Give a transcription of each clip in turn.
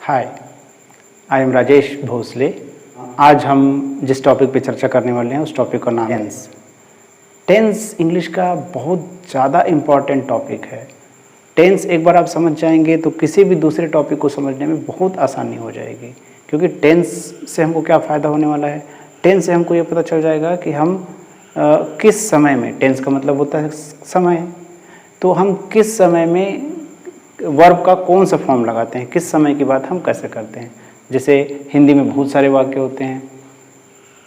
Hi, I am Rajesh Bhosale. आज हम जिस टॉपिक पे चर्चा करने वाले हैं उस टॉपिक का नाम टेंस। टेंस इंग्लिश का बहुत ज़्यादा इम्पॉर्टेंट टॉपिक है। टेंस एक बार आप समझ जाएंगे तो किसी भी दूसरे टॉपिक को समझने में बहुत आसानी हो जाएगी, क्योंकि टेंस से हमको क्या फ़ायदा होने वाला है। टेंस से हमको ये पता चल जाएगा कि हम किस समय में, टेंस का मतलब होता है समय, तो हम किस समय में वर्ब का कौन सा फॉर्म लगाते हैं, किस समय की बात हम कैसे करते हैं। जैसे हिंदी में बहुत सारे वाक्य होते हैं,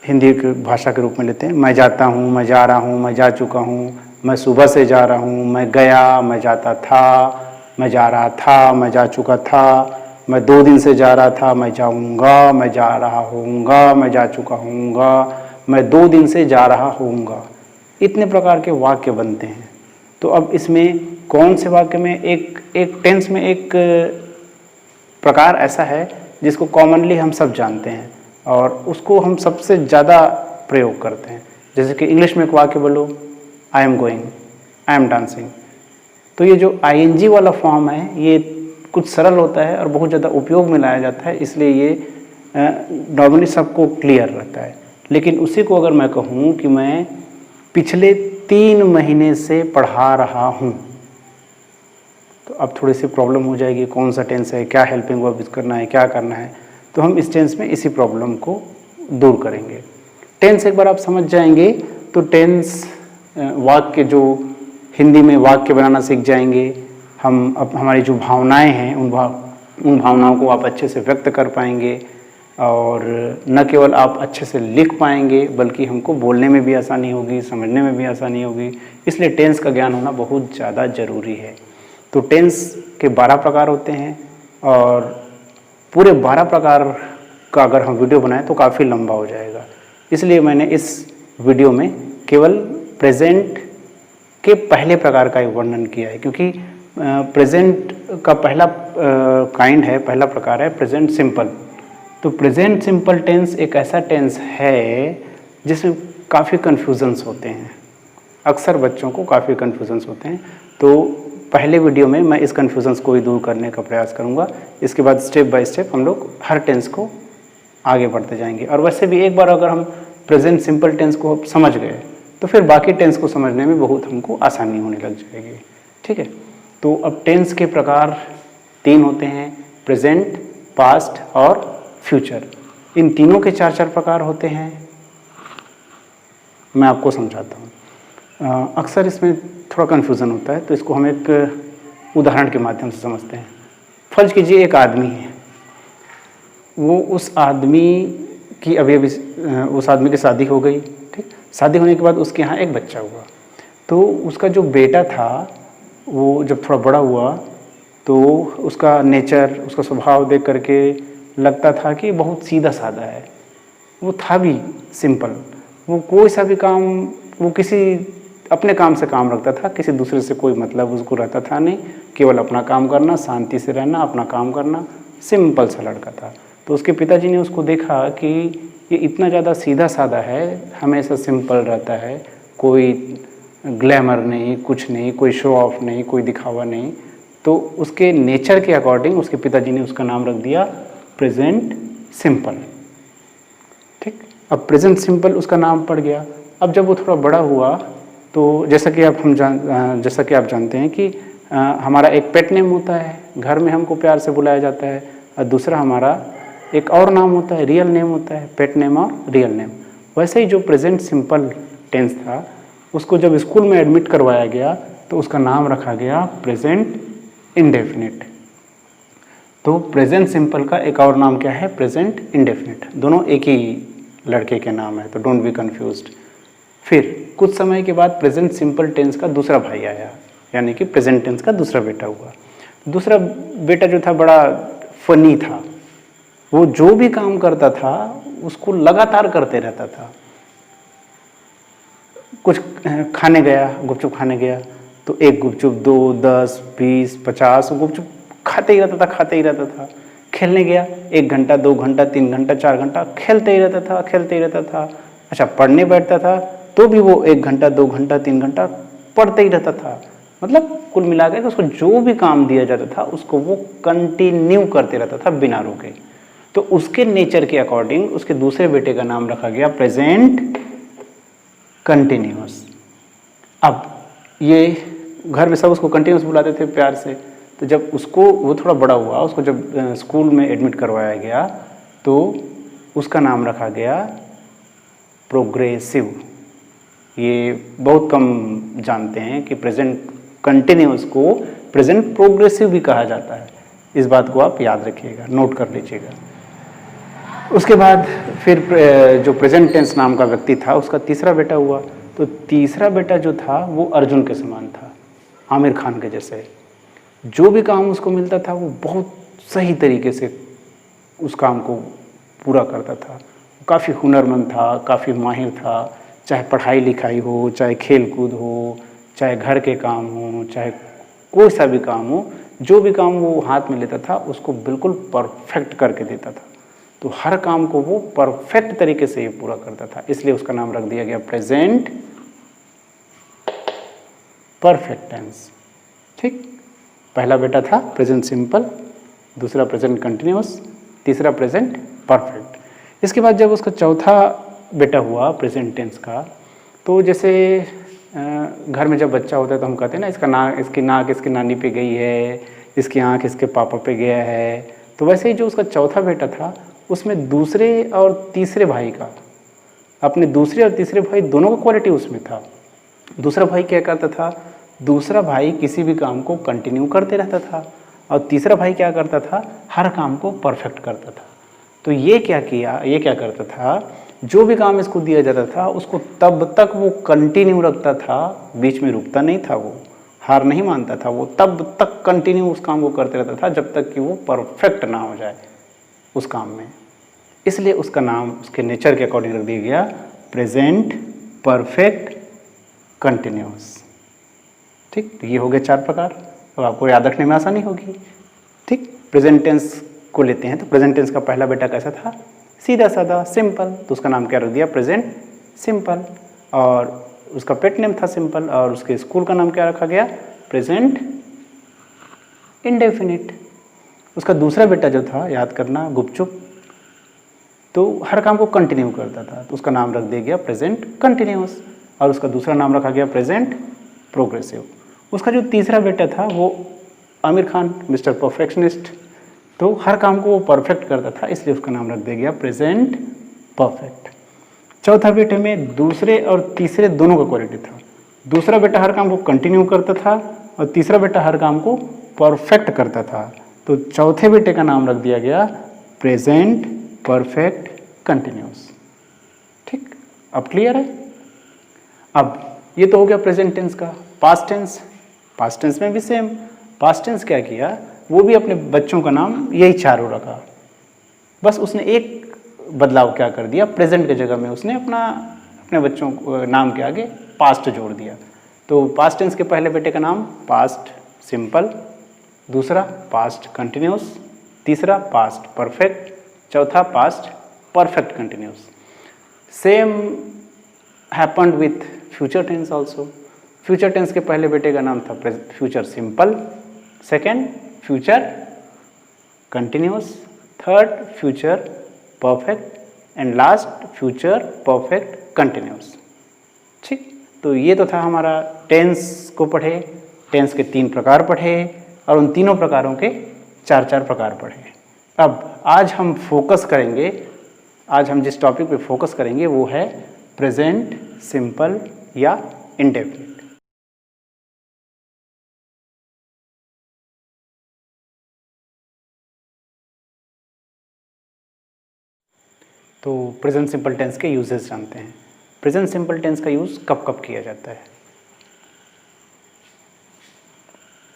हिंदी की भाषा के रूप में लेते हैं। मैं जाता हूँ, मैं जा रहा हूँ, मैं जा चुका हूँ, मैं सुबह से जा रहा हूँ, मैं गया, मैं जाता था, मैं जा रहा था, मैं जा चुका था, मैं 2 दिन से जा रहा था, मैं जाऊँगा, मैं जा रहा हूँगा, मैं जा चुका हूँगा, मैं 2 दिन से जा रहा हूँगा। इतने प्रकार के वाक्य बनते हैं। तो अब इसमें कौन से वाक्य में एक टेंस में एक प्रकार ऐसा है जिसको कॉमनली हम सब जानते हैं और उसको हम सबसे ज़्यादा प्रयोग करते हैं। जैसे कि इंग्लिश में एक वाक्य बोलो, I am going, I am dancing. तो ये जो आईएनजी वाला फॉर्म है ये कुछ सरल होता है और बहुत ज़्यादा उपयोग में लाया जाता है, इसलिए ये नॉर्मली सबको क्लियर रहता है। लेकिन उसी को अगर मैं कहूँ कि मैं पिछले 3 महीने से पढ़ा रहा हूँ, तो अब थोड़ी सी प्रॉब्लम हो जाएगी, कौन सा टेंस है, क्या हेल्पिंग वर्ब यूज़ करना है, क्या करना है। तो हम इस टेंस में इसी प्रॉब्लम को दूर करेंगे। टेंस एक बार आप समझ जाएंगे तो टेंस वाक्य, जो हिंदी में वाक्य बनाना सीख जाएंगे हम। अब हमारी जो भावनाएं हैं उन भावनाओं को आप अच्छे से व्यक्त कर पाएंगे और न केवल आप अच्छे से लिख पाएंगे बल्कि हमको बोलने में भी आसानी होगी, समझने में भी आसानी होगी। इसलिए टेंस का ज्ञान होना बहुत ज़्यादा ज़रूरी है। तो टेंस के 12 प्रकार होते हैं और पूरे 12 प्रकार का अगर हम वीडियो बनाएं तो काफ़ी लंबा हो जाएगा। इसलिए मैंने इस वीडियो में केवल प्रेजेंट के पहले प्रकार का वर्णन किया है, क्योंकि प्रेजेंट का पहला काइंड है, पहला प्रकार है प्रेजेंट सिंपल। तो प्रेजेंट सिंपल टेंस एक ऐसा टेंस है जिसमें काफ़ी कन्फ्यूजन्स होते हैं। अक्सर बच्चों को काफ़ी कन्फ्यूजन्स होते हैं। तो पहले वीडियो में मैं इस कन्फ्यूजन्स को ही दूर करने का प्रयास करूंगा। इसके बाद स्टेप बाय स्टेप हम लोग हर टेंस को आगे बढ़ते जाएंगे। और वैसे भी एक बार अगर हम प्रेजेंट सिंपल टेंस को समझ गए तो फिर बाकी टेंस को समझने में बहुत हमको आसानी होने लग जाएगी। ठीक है, तो अब टेंस के प्रकार 3 होते हैं, प्रेजेंट, पास्ट और फ्यूचर। इन तीनों के 4-4 प्रकार होते हैं। मैं आपको समझाता हूँ। अक्सर इसमें थोड़ा कन्फ्यूज़न होता है, तो इसको हम एक उदाहरण के माध्यम से समझते हैं। फर्ज कीजिए एक आदमी है, वो उस आदमी की उस आदमी की शादी हो गई। ठीक, शादी होने के बाद उसके यहाँ एक बच्चा हुआ। तो उसका जो बेटा था वो जब थोड़ा बड़ा हुआ तो उसका नेचर, उसका स्वभाव देख करके लगता था कि बहुत सीधा साधा है। वो था भी सिंपल, वो कोई सा भी काम, वो किसी अपने काम से काम रखता था, किसी दूसरे से कोई मतलब उसको रहता था नहीं, केवल अपना काम करना, शांति से रहना, अपना काम करना, सिंपल सा लड़का था। तो उसके पिताजी ने उसको देखा कि ये इतना ज़्यादा सीधा साधा है, हमेशा सिंपल रहता है, कोई ग्लैमर नहीं, कुछ नहीं, कोई शो ऑफ नहीं, कोई दिखावा नहीं। तो उसके नेचर के अकॉर्डिंग उसके पिताजी ने उसका नाम रख दिया प्रेजेंट सिंपल। ठीक, अब प्रेजेंट सिंपल उसका नाम पड़ गया। अब जब वो थोड़ा बड़ा हुआ तो जैसा कि आप जानते हैं कि हमारा एक पेट नेम होता है, घर में हमको प्यार से बुलाया जाता है, और दूसरा हमारा एक और नाम होता है, रियल नेम होता है, पेट नेम और रियल नेम। वैसे ही जो प्रेजेंट सिंपल टेंस था उसको जब स्कूल में एडमिट करवाया गया तो उसका नाम रखा गया प्रेजेंट इंडेफिनिट। तो प्रेजेंट सिंपल का एक और नाम क्या है, प्रेजेंट इंडेफिनिट। दोनों एक ही लड़के के नाम है, तो डोंट बी कंफ्यूज्ड। फिर कुछ समय के बाद प्रेजेंट सिंपल टेंस का दूसरा भाई आया, यानी कि प्रेजेंट टेंस का दूसरा बेटा हुआ। दूसरा बेटा जो था बड़ा फनी था, वो जो भी काम करता था उसको लगातार करते रहता था। कुछ खाने गया, गुपचुप खाने गया, तो 1 गुपचुप, 2, 10, 20, 50 गुपचुप खाते ही रहता था। खेलने गया, 1 घंटा, 2 घंटा, 3 घंटा, 4 घंटा खेलते ही रहता था। अच्छा, पढ़ने बैठता था तो भी वो 1 घंटा, 2 घंटा, 3 घंटा पढ़ते ही रहता था। मतलब कुल मिलाकर उसको जो भी काम दिया जाता था उसको वो कंटिन्यू करते रहता था बिना रुके। तो उसके नेचर के अकॉर्डिंग उसके दूसरे बेटे का नाम रखा गया प्रेजेंट कंटिन्यूअस। अब ये घर में सब उसको कंटिन्यूअस बुलाते थे प्यार से। तो जब उसको वो थोड़ा बड़ा हुआ, उसको जब स्कूल में एडमिट करवाया गया तो उसका नाम रखा गया प्रोग्रेसिव। ये बहुत कम जानते हैं कि प्रेजेंट कंटिन्यूअस को प्रेजेंट प्रोग्रेसिव भी कहा जाता है। इस बात को आप याद रखिएगा, नोट कर लीजिएगा। उसके बाद फिर जो प्रेजेंट टेंस नाम का व्यक्ति था उसका तीसरा बेटा हुआ। तो तीसरा बेटा जो था वो अर्जुन के समान था, आमिर खान के जैसे। जो भी काम उसको मिलता था वो बहुत सही तरीके से उस काम को पूरा करता था। काफ़ी हुनरमंद था, काफ़ी माहिर था, चाहे पढ़ाई लिखाई हो, चाहे खेल कूद हो, चाहे घर के काम हो, चाहे कोई सा भी काम हो, जो भी काम वो हाथ में लेता था उसको बिल्कुल परफेक्ट करके देता था। तो हर काम को वो परफेक्ट तरीके से ही पूरा करता था, इसलिए उसका नाम रख दिया गया प्रेजेंट परफेक्ट टेंस। ठीक, पहला बेटा था प्रेजेंट सिंपल, दूसरा प्रेजेंट कंटिन्यूअस, तीसरा प्रेजेंट परफेक्ट। इसके बाद जब उसका चौथा बेटा हुआ प्रेजेंट टेंस का, तो जैसे घर में जब बच्चा होता है तो हम कहते हैं ना इसकी नाक इसकी नानी पे गई है, इसकी आँख इसके पापा पे गया है। तो वैसे ही जो उसका चौथा बेटा था उसमें दूसरे और तीसरे भाई का, अपने दूसरे और तीसरे भाई दोनों का क्वालिटी उसमें था। दूसरा भाई क्या करता था, दूसरा भाई किसी भी काम को कंटिन्यू करते रहता था और तीसरा भाई क्या करता था, हर काम को परफेक्ट करता था। तो ये क्या करता था, जो भी काम इसको दिया जाता था उसको तब तक वो कंटिन्यू रखता था, बीच में रुकता नहीं था, वो हार नहीं मानता था, वो तब तक कंटिन्यू उस काम को करते रहता था जब तक कि वो परफेक्ट ना हो जाए उस काम में। इसलिए उसका नाम उसके नेचर के अकॉर्डिंग रख दिया गया प्रेजेंट परफेक्ट कंटिन्यूअस। ठीक, तो ये हो गए 4 प्रकार। अब आपको याद रखने में आसानी होगी। ठीक, प्रेजेंट टेंस को लेते हैं तो प्रेजेंट टेंस का पहला बेटा कैसा था, सीधा साधा सिंपल, तो उसका नाम क्या रख दिया प्रेजेंट सिंपल। और उसका पेट नेम था सिंपल, और उसके स्कूल का नाम क्या रखा गया, प्रेजेंट इंडेफिनिट। उसका दूसरा बेटा जो था, याद करना, गुपचुप, तो हर काम को कंटिन्यू करता था, तो उसका नाम रख दिया गया प्रेजेंट कंटिन्यूअस। और उसका दूसरा नाम रखा गया प्रेजेंट प्रोग्रेसिव। उसका जो तीसरा बेटा था वो आमिर खान, मिस्टर परफेक्शनिस्ट, तो हर काम को वो परफेक्ट करता था, इसलिए उसका नाम रख दिया गया प्रेजेंट परफेक्ट। चौथा बेटे में दूसरे और तीसरे दोनों का क्वालिटी था। दूसरा बेटा हर काम को कंटिन्यू करता था और तीसरा बेटा हर काम को परफेक्ट करता था, तो चौथे बेटे का नाम रख दिया गया प्रेजेंट परफेक्ट कंटिन्यूअस। ठीक, अब क्लियर है। अब ये तो हो गया प्रेजेंट टेंस का। पास्ट टेंस, पास्ट टेंस में भी सेम। पास्ट टेंस क्या किया, वो भी अपने बच्चों का नाम यही चारों रखा, बस उसने एक बदलाव क्या कर दिया, प्रेजेंट की जगह में उसने अपने बच्चों को नाम के आगे पास्ट जोड़ दिया। तो पास्ट टेंस के पहले बेटे का नाम पास्ट सिंपल, दूसरा पास्ट कंटिन्यूअस, तीसरा पास्ट परफेक्ट, चौथा past perfect continuous. Same happened with future tense also. Future tense के पहले बेटे का नाम था future simple, second future continuous, third future perfect and last future perfect continuous. ठीक, तो ये तो था हमारा टेंस को पढ़े, टेंस के 3 प्रकार पढ़े और उन तीनों प्रकारों के 4-4 प्रकार पढ़े। अब आज हम फोकस करेंगे, आज हम जिस टॉपिक पे फोकस करेंगे वो है प्रेजेंट सिंपल या इंडेफिनिट। तो प्रेजेंट सिंपल टेंस के यूजेस जानते हैं। प्रेजेंट सिंपल टेंस का यूज़ कब कब किया जाता है।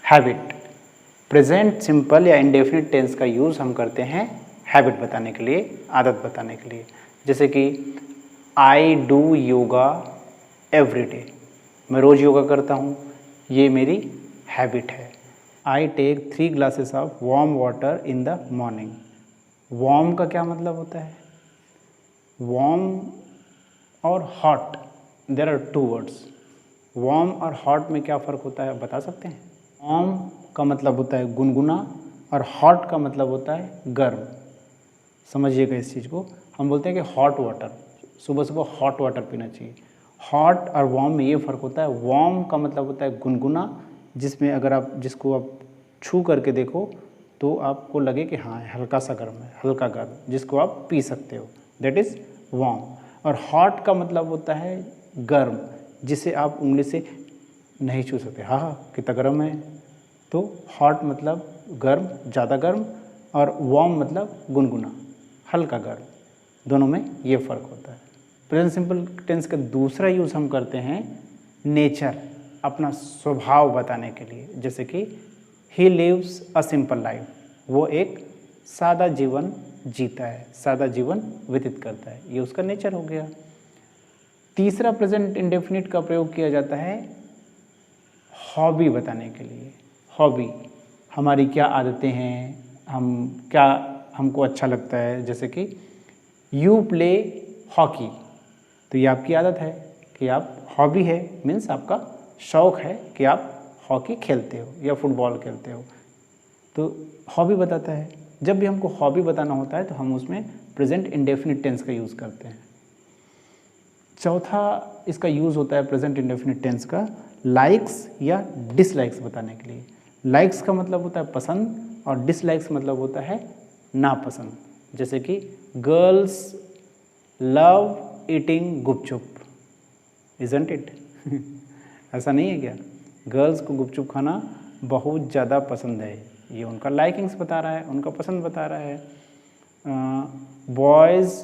हैबिट, प्रेजेंट सिंपल या इंडेफिनिट टेंस का यूज़ हम करते हैं हैबिट बताने के लिए, आदत बताने के लिए। जैसे कि I do yoga every day, मैं रोज़ योगा करता हूँ, ये मेरी हैबिट है। I take 3 glasses of warm water in the morning. Warm का क्या मतलब होता है, वार्म और hot, there are 2 words. Warm और हॉट में क्या फ़र्क होता है बता सकते हैं? वार्म का मतलब होता है गुनगुना और हॉट का मतलब होता है गर्म। समझिएगा इस चीज़ को, हम बोलते हैं कि हॉट वाटर, सुबह सुबह हॉट वाटर पीना चाहिए। हॉट और वार्म में ये फ़र्क होता है, वार्म का मतलब होता है गुनगुना, जिसमें अगर आप जिसको आप छू करके देखो तो आपको लगे कि हाँ हल्का सा गर्म है, हल्का गर्म, जिसको आप पी सकते हो, दैट इज़ वार्म। और हॉट का मतलब होता है गर्म, जिसे आप उंगली से नहीं छू सकते। हाँ हाँ कितना गर्म है, तो हॉट मतलब गर्म, ज़्यादा गर्म, और वार्म मतलब गुनगुना, हल्का गर्म। दोनों में ये फ़र्क होता है। प्रेजेंट सिंपल टेंस का दूसरा यूज़ हम करते हैं नेचर, अपना स्वभाव बताने के लिए। जैसे कि he lives a simple life, वो एक सादा जीवन जीता है, सादा जीवन व्यतीत करता है, ये उसका नेचर हो गया। तीसरा प्रेजेंट इंडेफिनिट का प्रयोग किया जाता है हॉबी बताने के लिए। हॉबी हमारी क्या आदतें हैं, हम क्या हमको अच्छा लगता है। जैसे कि यू प्ले हॉकी, तो ये आपकी आदत है कि आप, हॉबी है मीन्स आपका शौक़ है कि आप हॉकी खेलते हो या फुटबॉल खेलते हो, तो हॉबी बताता है। जब भी हमको हॉबी बताना होता है तो हम उसमें प्रेजेंट इंडेफिनिट टेंस का यूज़ करते हैं। चौथा इसका यूज़ होता है प्रेजेंट इंडेफिनिट टेंस का लाइक्स या डिसलाइक्स बताने के लिए। लाइक्स का मतलब होता है पसंद और डिसलाइक्स मतलब होता है नापसंद। जैसे कि girls love eating gupchup, isn't it? ऐसा नहीं है क्या? गर्ल्स को गुपचुप खाना बहुत ज़्यादा पसंद है, ये उनका लाइकिंग्स बता रहा है, उनका पसंद बता रहा है। Boys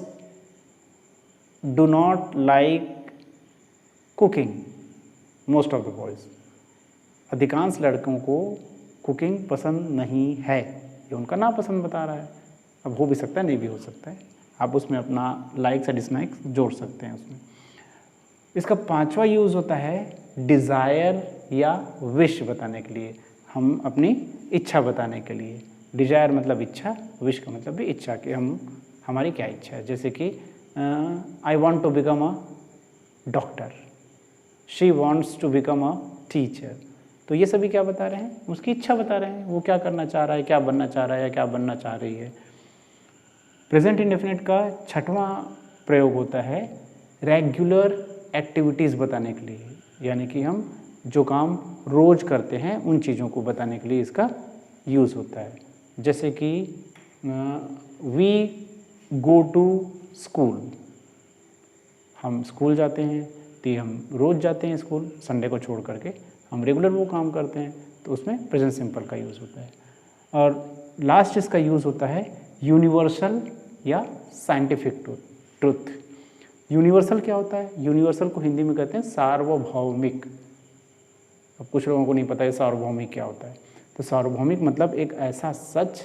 do not like cooking, most of the boys, अधिकांश लड़कों को कुकिंग पसंद नहीं है, ये उनका नापसंद बता रहा है। अब हो भी सकता है, नहीं भी हो सकता है, आप उसमें अपना लाइक्स या डिसलाइक्स जोड़ सकते हैं उसमें। इसका पांचवा यूज़ होता है डिज़ायर या विश बताने के लिए, हम अपनी इच्छा बताने के लिए। डिज़ायर मतलब इच्छा, विश का मतलब भी इच्छा, कि हम, हमारी क्या इच्छा है। जैसे कि I want to become a doctor, she wants to become a teacher, तो ये सभी क्या बता रहे हैं? उसकी इच्छा बता रहे हैं, वो क्या करना चाह रहा है, क्या बनना चाह रहा है या क्या बनना चाह रही है। प्रेजेंट इंडेफिनिट का छठवां प्रयोग होता है रेगुलर एक्टिविटीज़ बताने के लिए, यानी कि हम जो काम रोज़ करते हैं उन चीज़ों को बताने के लिए इसका यूज़ होता है। जैसे कि वी गो टू स्कूल, हम स्कूल जाते हैं, तो हम रोज़ जाते हैं स्कूल, संडे को छोड़ करके हम रेगुलर वो काम करते हैं, तो उसमें प्रेजेंट सिंपल का यूज़ होता है। और लास्ट इसका यूज़ होता है यूनिवर्सल या साइंटिफिक ट्रुथ। यूनिवर्सल क्या होता है? यूनिवर्सल को हिंदी में कहते हैं सार्वभौमिक। अब कुछ लोगों को नहीं पता है सार्वभौमिक क्या होता है। तो सार्वभौमिक मतलब एक ऐसा सच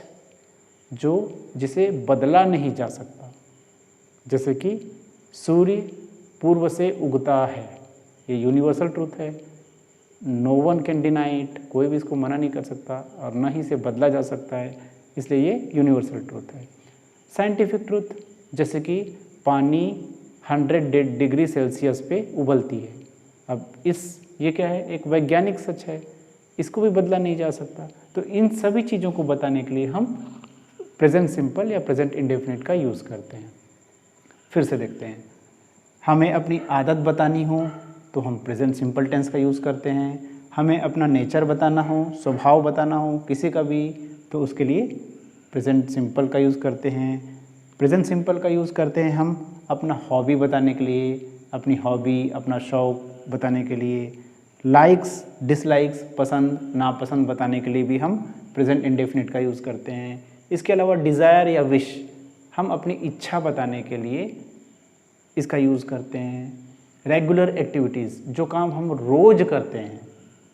जो जिसे बदला नहीं जा सकता। जैसे कि सूर्य पूर्व से उगता है, ये यूनिवर्सल ट्रूथ है, no one can deny it, कोई भी इसको मना नहीं कर सकता, और ना ही इसे बदला जा सकता है, इसलिए ये यूनिवर्सल ट्रूथ है। साइंटिफिक ट्रूथ, जैसे कि पानी 100 डिग्री सेल्सियस पे उबलती है। अब ये क्या है? एक वैज्ञानिक सच है, इसको भी बदला नहीं जा सकता। तो इन सभी चीज़ों को बताने के लिए हम प्रेजेंट सिंपल या प्रेजेंट इंडेफिनिट का यूज़ करते हैं। फिर से देखते हैं, हमें अपनी आदत बतानी हो तो हम प्रेजेंट सिंपल टेंस का यूज़ करते हैं। हमें अपना नेचर बताना हो, स्वभाव बताना हो किसी का भी, तो उसके लिए प्रेजेंट सिंपल का यूज़ करते हैं। प्रेजेंट सिंपल का यूज़ करते हैं हम अपना हॉबी बताने के लिए, अपनी हॉबी, अपना शौक़ बताने के लिए। लाइक्स डिसलाइक्स, पसंद नापसंद बताने के लिए भी हम प्रेजेंट इंडेफिनिट का यूज़ करते हैं। इसके अलावा डिज़ायर या विश, हम अपनी इच्छा बताने के लिए इसका यूज़ करते हैं। रेगुलर एक्टिविटीज़, जो काम हम रोज़ करते हैं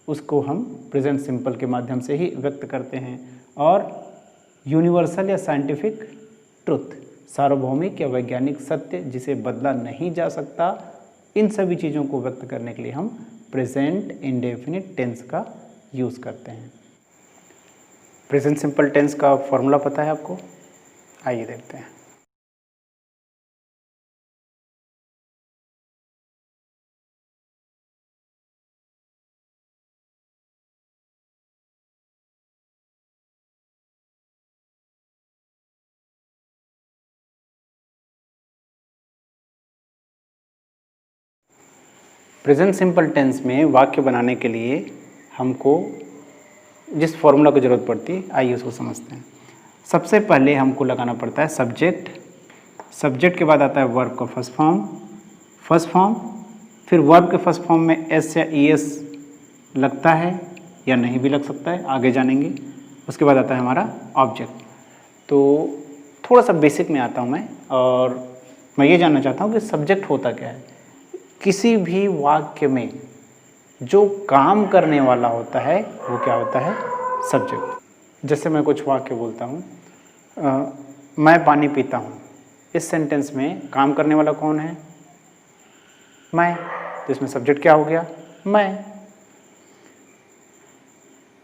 उसको हम प्रेजेंट सिंपल के माध्यम से ही व्यक्त करते हैं। और यूनिवर्सल या साइंटिफिक ट्रुथ, सार्वभौमिक या वैज्ञानिक सत्य जिसे बदला नहीं जा सकता, इन सभी चीज़ों को व्यक्त करने के लिए हम प्रेजेंट इंडेफिनिट टेंस का यूज़ करते हैं। प्रेजेंट सिंपल टेंस का फॉर्मूला पता है आपको? आइए देखते हैं। प्रेजेंट सिंपल टेंस में वाक्य बनाने के लिए हमको जिस फॉर्मूला की ज़रूरत पड़ती है, आइए उसको समझते हैं। सबसे पहले हमको लगाना पड़ता है सब्जेक्ट, सब्जेक्ट के बाद आता है वर्ब का फर्स्ट फॉर्म, फिर वर्ब के फर्स्ट फॉर्म में एस या ई एस लगता है या नहीं भी लग सकता है, आगे जानेंगे। उसके बाद आता है हमारा ऑब्जेक्ट। तो थोड़ा सा बेसिक में आता हूँ मैं, और मैं ये जानना चाहता हूँ कि सब्जेक्ट होता क्या है। किसी भी वाक्य में जो काम करने वाला होता है वो क्या होता है, सब्जेक्ट। जैसे मैं कुछ वाक्य बोलता हूँ, मैं पानी पीता हूँ, इस सेंटेंस में काम करने वाला कौन है, मैं, तो इसमें सब्जेक्ट क्या हो गया, मैं।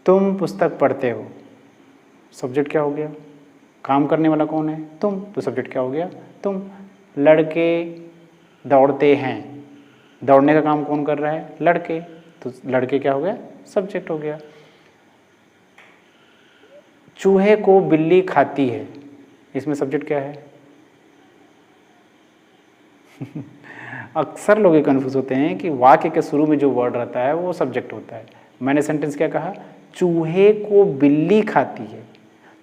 तुम पुस्तक पढ़ते हो, सब्जेक्ट क्या हो गया, काम करने वाला कौन है, तुम, तो सब्जेक्ट क्या हो गया, तुम। लड़के दौड़ते हैं, दौड़ने का काम कौन कर रहा है, लड़के, तो लड़के क्या हो गया, सब्जेक्ट हो गया। चूहे को बिल्ली खाती है, इसमें सब्जेक्ट क्या है अक्सर लोग ये कन्फ्यूज होते हैं कि वाक्य के शुरू में जो वर्ड रहता है वो सब्जेक्ट होता है। मैंने सेंटेंस क्या कहा, चूहे को बिल्ली खाती है,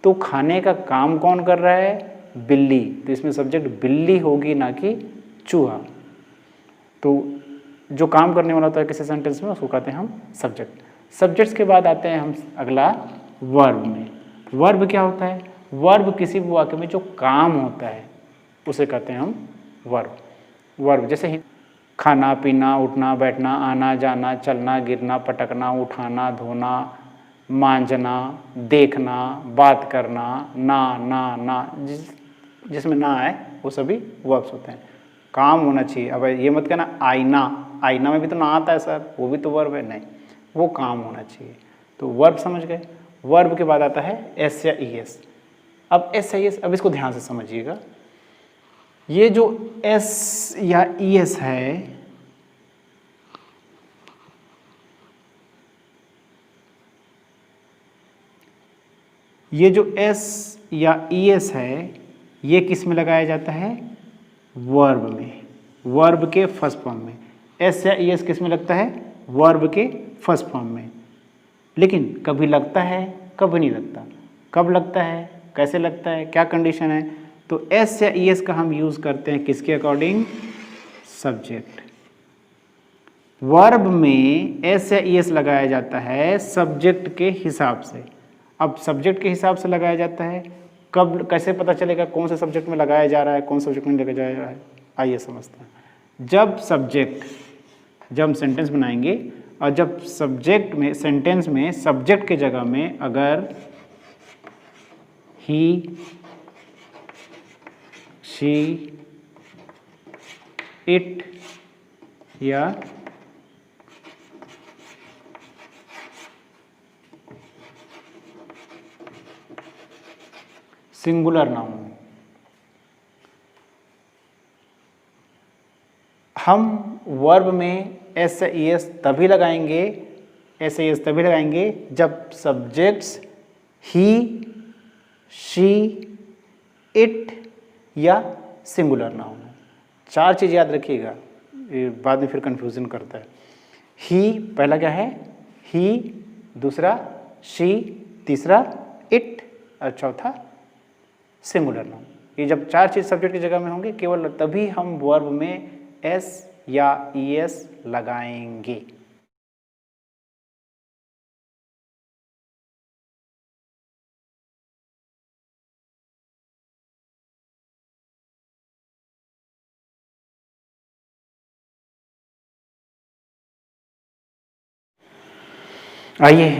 तो खाने का काम कौन कर रहा है, बिल्ली, तो इसमें सब्जेक्ट बिल्ली होगी ना कि चूहा। तो जो काम करने वाला होता है किसी सेंटेंस में उसको कहते हैं हम सब्जेक्ट। सब्जेक्ट्स के बाद आते हैं हम अगला वर्ब में। वर्ब क्या होता है, वर्ब किसी भी वाक्य में जो काम होता है उसे कहते हैं हम वर्ब। वर्ब जैसे ही खाना पीना, उठना बैठना, आना जाना, चलना गिरना, पटकना, उठाना, धोना, मांजना, देखना, बात करना, ना जिसमें ना आए वो सभी वर्ब्स होते हैं। काम होना चाहिए। अब ये मत कहना आईना में भी तो ना आता है सर, वो भी तो वर्ब है, नहीं, वो काम होना चाहिए। तो वर्ब समझ गए। वर्ब के बाद आता है एस या ई एस। अब एस या ई एस, अब इसको ध्यान से समझिएगा। ये जो एस या ई एस है, ये जो एस या ई एस है, ये किस में लगाया जाता है, वर्ब में, वर्ब के फर्स्ट फॉर्म में। एस या ई एस किस में लगता है, वर्ब के फर्स्ट फॉर्म में। लेकिन कभी लगता है कभी नहीं लगता। कब लगता है, कैसे लगता है, क्या कंडीशन है, तो एस या ई एस का हम यूज़ करते हैं किसके अकॉर्डिंग, सब्जेक्ट। वर्ब में एस या ई एस लगाया जाता है सब्जेक्ट के हिसाब से। अब सब्जेक्ट के हिसाब से लगाया जाता है, कब कैसे पता चलेगा कौन से सब्जेक्ट में लगाया जा रहा है, कौन से सब्जेक्ट में लगाया जा रहा है, आइए समझते हैं। जब हम सेंटेंस बनाएंगे और जब सब्जेक्ट में, सेंटेंस में सब्जेक्ट के जगह में अगर ही, शी, इट या सिंगुलर नाउन, हम वर्ब में एस ई एस तभी लगाएंगे, एस ई एस तभी लगाएंगे जब सब्जेक्ट्स ही, शी, इट या सिंगुलर नाउन है। चार चीज़ याद रखिएगा, ये बाद में फिर कंफ्यूजन करता है। ही पहला क्या है, ही, दूसरा शी, तीसरा इट और चौथा सिंगुलर नाउन। ये जब चार चीज़ सब्जेक्ट की जगह में होंगे केवल तभी हम वर्ब में एस या ई एस लगाएंगे। आइए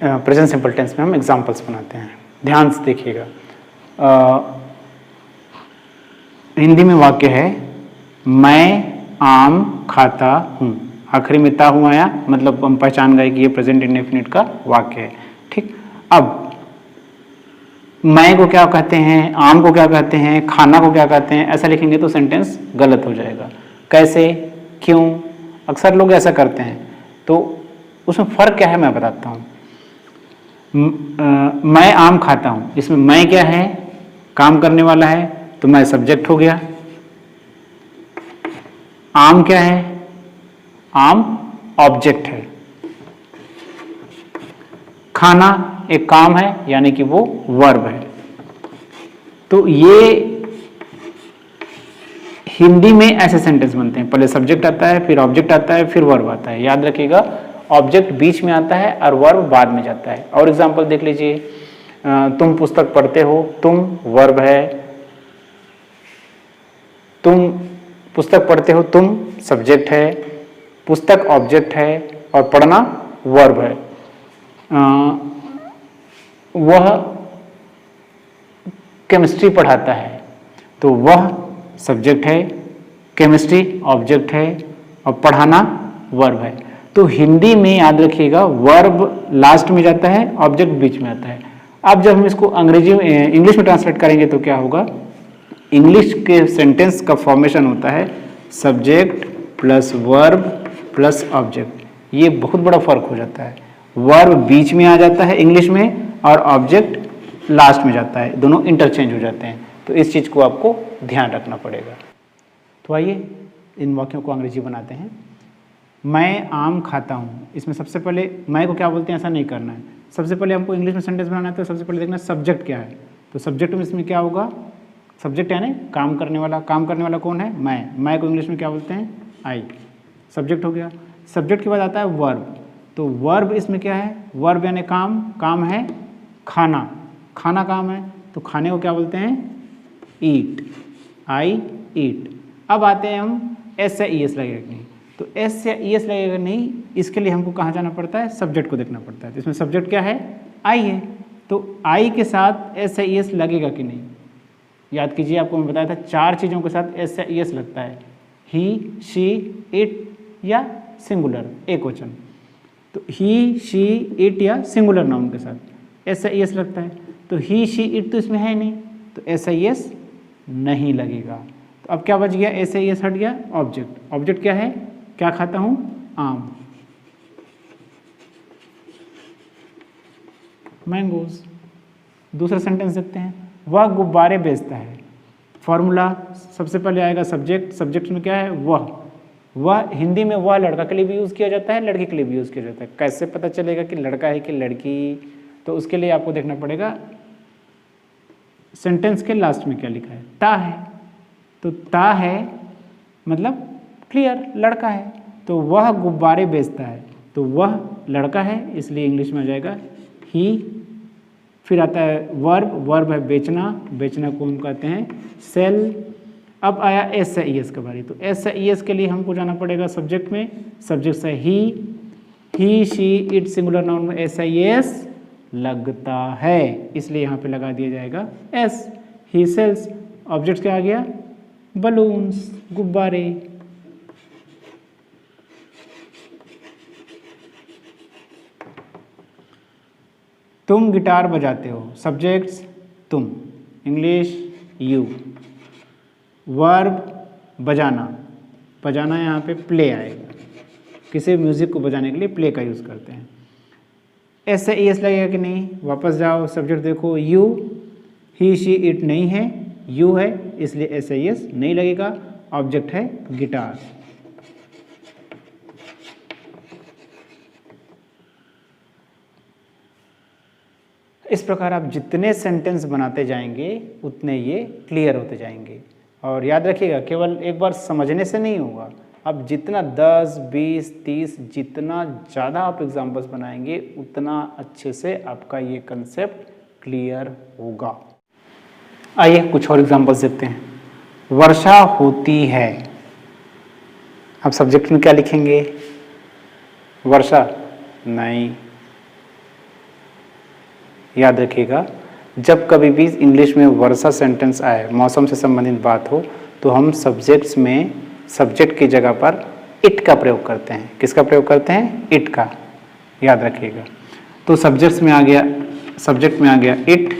प्रेजेंट सिंपल टेंस में हम एग्जांपल्स बनाते हैं, ध्यान से देखिएगा। हिंदी में वाक्य है, मैं आम खाता हूँ। आखिरी में ता हूँ आया, मतलब हम पहचान गए कि ये प्रेजेंट इंडेफिनिट का वाक्य है। ठीक, अब मैं को क्या कहते हैं, आम को क्या कहते हैं, खाना को क्या कहते हैं, ऐसा लिखेंगे तो सेंटेंस गलत हो जाएगा। कैसे, क्यों, अक्सर लोग ऐसा करते हैं। तो उसमें फ़र्क क्या है मैं बताता हूँ। मैं आम खाता हूँ, इसमें मैं क्या है, काम करने वाला है, तो मैं सब्जेक्ट हो गया। आम क्या है, आम ऑब्जेक्ट है, खाना एक काम है यानी कि वो वर्ब है। तो ये हिंदी में ऐसे सेंटेंस बनते हैं, पहले सब्जेक्ट आता है, फिर ऑब्जेक्ट आता है, फिर वर्ब आता है। याद रखिएगा, ऑब्जेक्ट बीच में आता है और वर्ब बाद में जाता है। और एग्जांपल देख लीजिए, तुम पुस्तक पढ़ते हो, तुम वर्ब है, तुम पुस्तक पढ़ते हो, तुम सब्जेक्ट है, पुस्तक ऑब्जेक्ट है और पढ़ना वर्ब है। वह केमिस्ट्री पढ़ाता है, तो वह सब्जेक्ट है, केमिस्ट्री ऑब्जेक्ट है और पढ़ाना वर्ब है। तो हिंदी में याद रखिएगा, वर्ब लास्ट में जाता है, ऑब्जेक्ट बीच में आता है। अब जब हम इसको अंग्रेजी में इंग्लिश में ट्रांसलेट करेंगे तो क्या होगा, इंग्लिश के सेंटेंस का फॉर्मेशन होता है subject plus verb plus object. ये बहुत बड़ा फर्क हो जाता है, वर्ब बीच में आ जाता है इंग्लिश में और ऑब्जेक्ट लास्ट में जाता है, दोनों इंटरचेंज हो जाते हैं। तो इस चीज़ को आपको ध्यान रखना पड़ेगा। तो आइए इन वाक्यों को अंग्रेजी बनाते हैं। मैं आम खाता हूँ, इसमें सबसे पहले मैं को क्या बोलते हैं ऐसा नहीं करना है। सबसे पहले हमको इंग्लिश में सेंटेंस बनाना है, तो सबसे पहले देखना सब्जेक्ट क्या है। तो सब्जेक्ट में इसमें क्या होगा, सब्जेक्ट यानी काम करने वाला। काम करने वाला कौन है, मैं को इंग्लिश में क्या बोलते हैं, आई। सब्जेक्ट हो गया। सब्जेक्ट के बाद आता है वर्ब। तो वर्ब इसमें क्या है, वर्ब यानी काम, काम है खाना, खाना काम है, तो खाने को क्या बोलते हैं, ईट, आई ईट। अब आते हैं हम एस या ई एस लगेगा नहीं, तो एस या ई एस लगेगा नहीं, इसके लिए हमको कहाँ जाना पड़ता है, सब्जेक्ट को देखना पड़ता है। तो इसमें सब्जेक्ट क्या है, आई है, तो आई के साथ एस या ई एस लगेगा कि नहीं। याद कीजिए, आपको मैं बताया था 4 चीज़ों के साथ एस या ई एस लगता है, ही, शी, इट या सिंगुलर एक वचन। तो ही, शी, इट या सिंगुलर नाउन के साथ एस या ई एस लगता है। तो ही, शी, इट तो इसमें है नहीं, तो एस आई एस नहीं लगेगा। तो अब क्या बच गया, एस आई एस हट गया, ऑब्जेक्ट। ऑब्जेक्ट क्या है, क्या खाता हूँ, आम, मैंगोज। दूसरा सेंटेंस देखते हैं, वह गुब्बारे बेचता है। फॉर्मूला सबसे पहले आएगा सब्जेक्ट, सब्जेक्ट में क्या है, वह हिंदी में वह लड़का के लिए भी यूज़ किया जाता है, लड़की के लिए भी यूज़ किया जाता है। कैसे पता चलेगा कि लड़का है कि लड़की, तो उसके लिए आपको देखना पड़ेगा सेंटेंस के लास्ट में क्या लिखा है, ता है। तो ता है मतलब क्लियर, लड़का है। तो वह गुब्बारे बेचता है, तो वह लड़का है, इसलिए इंग्लिश में आ जाएगा ही। फिर आता है वर्ब, वर्ब है बेचना, बेचना को हम कहते हैं सेल। अब आया एस या ई एस का बारी, तो एस या ई एस के लिए हमको जाना पड़ेगा सब्जेक्ट में, सब्जेक्ट से ही, शी, इट सिंगुलर नाउन में एस या ई एस लगता है, इसलिए यहाँ पे लगा दिया जाएगा एस। ही सेल्स, ऑब्जेक्ट क्या आ गया, बलून्स, गुब्बारे। तुम गिटार बजाते हो, सब्जेक्ट्स तुम, इंग्लिश यू। वर्ब बजाना, बजाना यहाँ पे प्ले आएगा, किसी म्यूजिक को बजाने के लिए प्ले का यूज़ करते हैं। एस से ई एस लगेगा कि नहीं, वापस जाओ, सब्जेक्ट देखो यू, ही, शी, इट नहीं है, यू है, इसलिए एस से ई एस नहीं लगेगा। ऑब्जेक्ट है गिटार। इस प्रकार आप जितने सेंटेंस बनाते जाएंगे उतने ये क्लियर होते जाएंगे। और याद रखिएगा, केवल एक बार समझने से नहीं होगा, अब जितना 10, 20, 30 जितना ज़्यादा आप एग्जाम्पल्स बनाएंगे उतना अच्छे से आपका ये कंसेप्ट क्लियर होगा। आइए कुछ और एग्जाम्पल्स देखते हैं। वर्षा होती है, अब सब्जेक्ट में क्या लिखेंगे, वर्षा नहीं। याद रखिएगा, जब कभी भी इंग्लिश में वर्षा सेंटेंस आए, मौसम से संबंधित बात हो, तो हम सब्जेक्ट्स में सब्जेक्ट की जगह पर इट का प्रयोग करते हैं। किसका प्रयोग करते हैं, इट का, याद रखिएगा। तो सब्जेक्ट्स में आ गया, सब्जेक्ट में आ गया इट।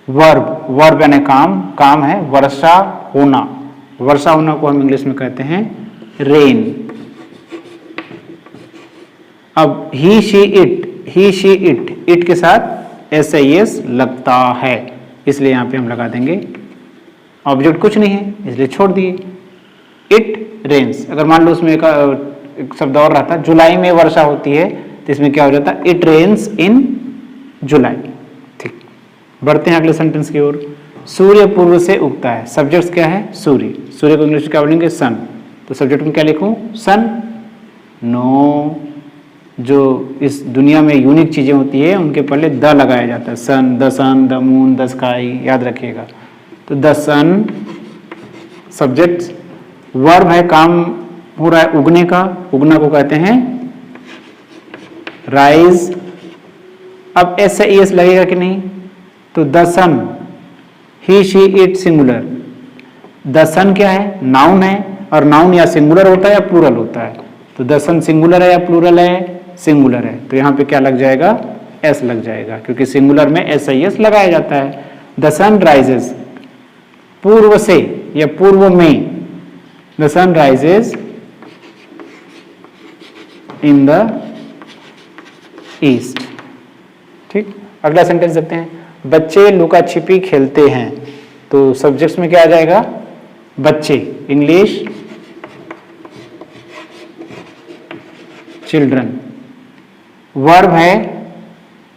वर्ब, वर्ब यानी काम, काम है वर्षा होना, वर्षा होना को हम इंग्लिश में कहते हैं रेन। अब he, she, it, he, she, it, it के साथ एस आई एस लगता है, इसलिए यहाँ पे हम लगा देंगे। ऑब्जेक्ट कुछ नहीं है इसलिए छोड़ दिए। It rains. अगर मान लो उसमें एक शब्द और रहता, जुलाई में वर्षा होती है, तो इसमें क्या हो जाता, इट रेन्स इन जुलाई। ठीक, बढ़ते हैं अगले सेंटेंस की ओर। सूर्य पूर्व से उगता है। सब्जेक्ट क्या है, सूर्य। सूर्य को इंग्लिश में क्या बोलेंगे, सन। तो सब्जेक्ट में क्या लिखूं, सन। नो, जो इस दुनिया में यूनिक चीजें होती है उनके पहले द लगाया जाता है। सन, द मून, द स्काई, याद रखिएगा। तो द सन सब्जेक्ट, वर्ब है, काम हो रहा है उगने का, उगना को कहते हैं राइज। अब एस से एस लगेगा कि नहीं, तो the sun, he she it singular. The sun क्या है, नाउन है, और नाउन या सिंगुलर होता है या प्लूरल होता है। तो द सन सिंगुलर है या प्लूरल है, सिंगुलर है। तो यहां पे क्या लग जाएगा, एस लग जाएगा, क्योंकि सिंगुलर में एस आई एस लगाया जाता है। द सन राइजेस, पूर्व से या पूर्व में, the sun rises in the east. ठीक, अगला सेंटेंस देखते हैं। बच्चे लुका छिपी खेलते हैं। तो सब्जेक्ट्स में क्या आ जाएगा, बच्चे, इंग्लिश चिल्ड्रन। वर्ब है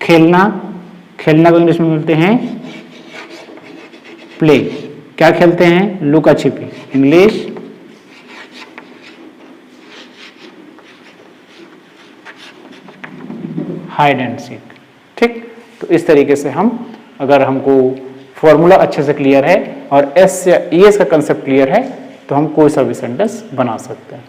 खेलना, खेलना को इंग्लिश में बोलते हैं प्ले। क्या खेलते हैं, लुका छिपी, इंग्लिश हाइड एंड सीक। ठीक, तो इस तरीके से हम, अगर हमको फॉर्मूला अच्छे से क्लियर है और एस या ई एस का कंसेप्ट क्लियर है, तो हम कोई सा भी सेंटेंस बना सकते हैं।